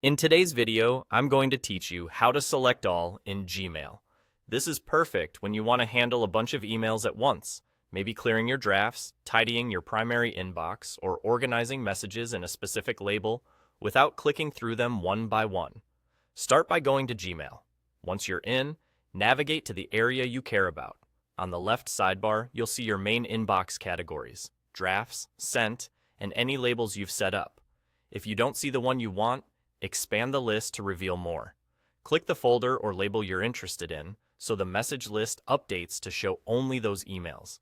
In today's video, I'm going to teach you how to select all in Gmail. This is perfect when you want to handle a bunch of emails at once, maybe clearing your drafts, tidying your primary inbox, or organizing messages in a specific label without clicking through them one by one. Start by going to Gmail. Once you're in, navigate to the area you care about. On the left sidebar, you'll see your main inbox categories, drafts, sent, and any labels you've set up. If you don't see the one you want, expand the list to reveal more. Click the folder or label you're interested in, so the message list updates to show only those emails.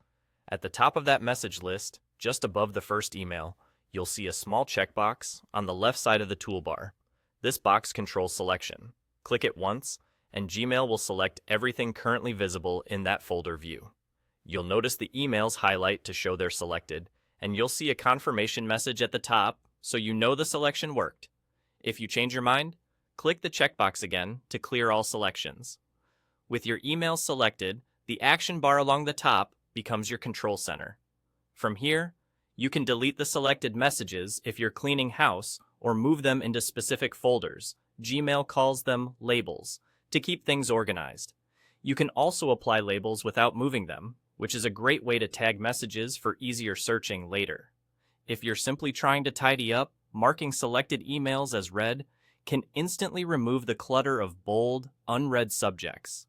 At the top of that message list, just above the first email, you'll see a small checkbox on the left side of the toolbar. This box controls selection. Click it once, and Gmail will select everything currently visible in that folder view. You'll notice the emails highlight to show they're selected, and you'll see a confirmation message at the top, so you know the selection worked. If you change your mind, click the checkbox again to clear all selections. With your emails selected, the action bar along the top becomes your control center. From here, you can delete the selected messages if you're cleaning house or move them into specific folders. Gmail calls them labels to keep things organized. You can also apply labels without moving them, which is a great way to tag messages for easier searching later. If you're simply trying to tidy up, marking selected emails as read can instantly remove the clutter of bold, unread subjects.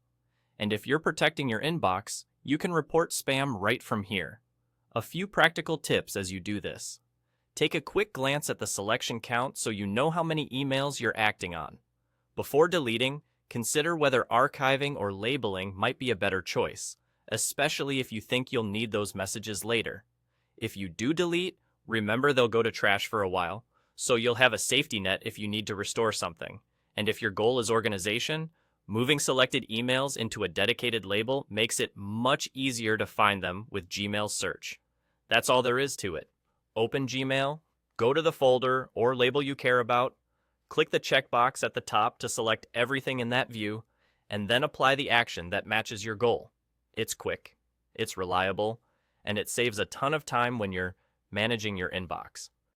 And if you're protecting your inbox, you can report spam right from here. A few practical tips as you do this. Take a quick glance at the selection count so you know how many emails you're acting on. Before deleting, consider whether archiving or labeling might be a better choice, especially if you think you'll need those messages later. If you do delete, remember they'll go to trash for a while, so you'll have a safety net if you need to restore something. And if your goal is organization, moving selected emails into a dedicated label makes it much easier to find them with Gmail search. That's all there is to it. Open Gmail, go to the folder or label you care about, click the checkbox at the top to select everything in that view, and then apply the action that matches your goal. It's quick, it's reliable, and it saves a ton of time when you're managing your inbox.